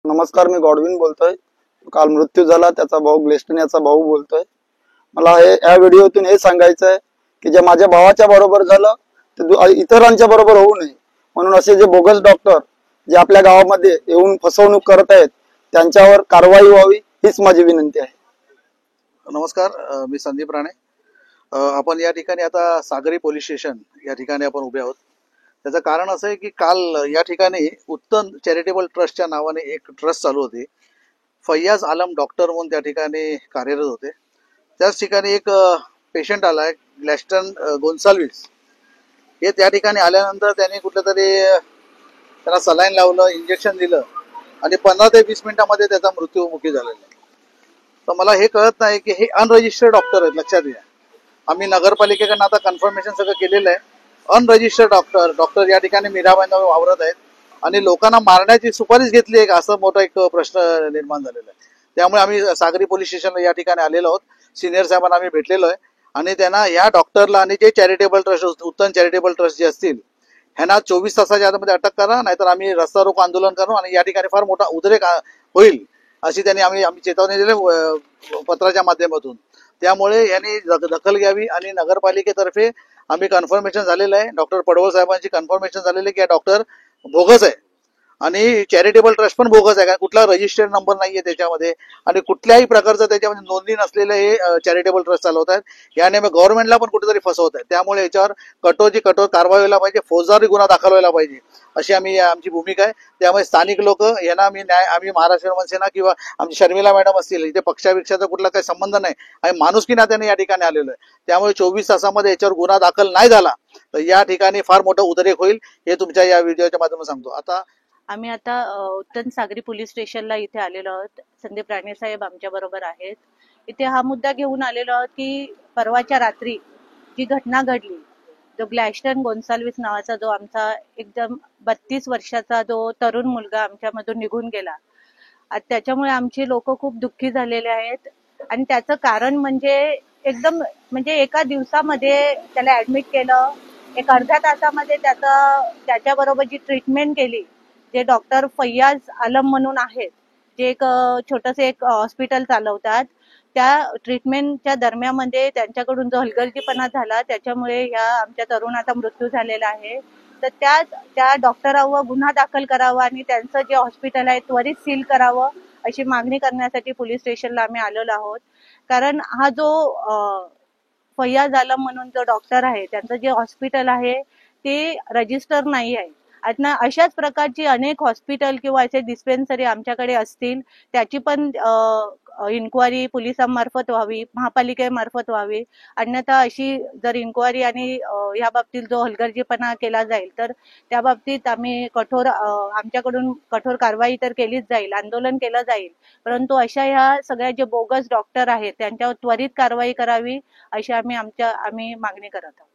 नमस्कार, मी गॉडविन बोलतोय. काल मृत्यू झाला त्याचा भाऊ ग्लेस्टन याचा भाऊ बोलतोय. मला या व्हिडिओतून हे सांगायचं आहे की जे माझ्या भावाच्या बरोबर झालं ते इतरांच्या बरोबर होऊ नये, म्हणून असे जे बोगस डॉक्टर जे आपल्या गावामध्ये येऊन फसवणूक करत आहेत त्यांच्यावर कारवाई व्हावी हीच माझी विनंती आहे. नमस्कार, मी संदीप राणे. आपण या ठिकाणी आता सागरी पोलीस स्टेशन या ठिकाणी आपण उभे आहोत. त्याचं कारण असं आहे की काल या ठिकाणी उत्तम चॅरिटेबल ट्रस्टच्या नावाने एक ट्रस्ट चालू होती. फैयाज आलम डॉक्टर म्हणून त्या ठिकाणी कार्यरत होते. त्याच ठिकाणी एक पेशंट आलाय ग्लॅस्टन गोन्साल्विस. हे त्या ठिकाणी आल्यानंतर त्यांनी कुठलं तरी त्याला सलाईन लावलं, इंजेक्शन दिलं आणि 15 ते 20 मिनिटांमध्ये त्याचा मृत्यूमुखी झालेला आहे. तर मला हे कळत नाही की हे अनरजिस्टर्ड डॉक्टर आहेत. लक्षात घ्या, आम्ही नगरपालिकेकडनं आता कन्फर्मेशन सगळं केलेलं आहे. अनरजिस्टर्ड डॉक्टर या ठिकाणी मीराबाईंवर वावरत आहेत आणि लोकांना मारण्याची सुपारीच घेतली आहे, असं मोठा एक प्रश्न निर्माण झालेला आहे. त्यामुळे आम्ही सागरी पोलीस स्टेशनला या ठिकाणी आलेलो आहोत. सिनियर साहेबांना आम्ही भेटलेलो आहे आणि त्यांना या डॉक्टरला आणि जे चॅरिटेबल ट्रस्ट, उत्तम चॅरिटेबल ट्रस्ट जे असतील ह्यांना 24 तासाच्या आतमध्ये अटक करा, नाहीतर आम्ही रस्ता रोको आंदोलन करू आणि या ठिकाणी फार मोठा उद्रेक होईल अशी त्यांनी आम्ही चेतावणी दिली पत्राच्या माध्यमातून. त्यामुळे यांनी दखल घ्यावी आणि नगरपालिकेतर्फे आम्ही कन्फर्मेशन झालेलं आहे, डॉक्टर पडवळ साहेबांची कन्फर्मेशन झालेली आहे की हा डॉक्टर बोगस आहे आणि चॅरिटेबल ट्रस्ट पण बोगस आहे. कारण कुठला रजिस्टर्ड नंबर नाहीये त्याच्यामध्ये आणि कुठल्याही प्रकारचं त्याच्यामध्ये नोंदणी नसलेलं हे चॅरिटेबल ट्रस्ट चालवत आहेत. याने गव्हर्नमेंटला पण कुठेतरी फसवत आहेत. त्यामुळे याच्यावर कठोर कारवाई व्हायला पाहिजे, फौजदारी गुन्हा दाखल व्हायला पाहिजे अशी आमची भूमिका आहे. त्यामुळे स्थानिक लोक यांना आम्ही महाराष्ट्र मनसेना किंवा आमची शर्मिला मॅडम असतील, इथे पक्षापेक्षाचा कुठला काही संबंध नाही आणि माणुसकी नात्याने या ठिकाणी आलेलो आहे. त्यामुळे 24 तासामध्ये याच्यावर गुन्हा दाखल नाही झाला तर या ठिकाणी फार मोठा उद्रेक होईल हे तुमच्या या व्हिडिओच्या माध्यमातून सांगतो. आम्ही आता उत्तम सागरी पोलीस स्टेशनला इथे आलेलो आहोत. संदीप राणे साहेब आमच्या बरोबर आहेत. इथे हा मुद्दा घेऊन आलेलो आहोत की परवाच्या रात्री जी घटना घडली, जो ग्लॅस्टन गोन्साल्विस नावाचा जो आमचा एकदम 32 वर्षाचा जो तरुण मुलगा आमच्यामधून निघून गेला, त्याच्यामुळे आमचे लोक खूप दुःखी झालेले आहेत. आणि त्याचं कारण म्हणजे एका दिवसामध्ये त्याला ऍडमिट केलं, एक अर्ध्या तासामध्ये त्याच्याबरोबर जी ट्रीटमेंट केली, जे डॉक्टर फैयाज आलम म्हणून आहेत, जे एक छोटंसं एक हॉस्पिटल चालवतात, त्या ट्रीटमेंटच्या दरम्यानमध्ये त्यांच्याकडून जो हलगर्जीपणा झाला त्याच्यामुळे ह्या आमच्या तरुणाचा मृत्यू झालेला आहे. तर त्या डॉक्टरांवर गुन्हा दाखल करावा आणि त्यांचं जे हॉस्पिटल आहे त्वरित सील करावं अशी मागणी करण्यासाठी पोलीस स्टेशनला आम्ही आलेलो आहोत. कारण हा जो फैयाज आलम म्हणून जो डॉक्टर आहे त्यांचं जे हॉस्पिटल आहे ते रजिस्टर नाही आहे. आता अशाच प्रकारची अनेक हॉस्पिटल किंवा असे डिस्पेन्सरी आमच्याकडे असतील, त्याची पण इन्क्वायरी पोलिसांमार्फत व्हावी, महापालिकेमार्फत व्हावी. अन्यथा अशी जर इन्क्वायरी आणि या बाबतीत जो हलगर्जीपणा केला जाईल तर त्या बाबतीत आम्ही आमच्याकडून कठोर कारवाई तर केलीच जाईल, आंदोलन केलं जाईल. परंतु अशा ह्या सगळ्या जे बोगस डॉक्टर आहेत त्यांच्यावर त्वरित कारवाई करावी अशी आम्ही मागणी करत आहोत.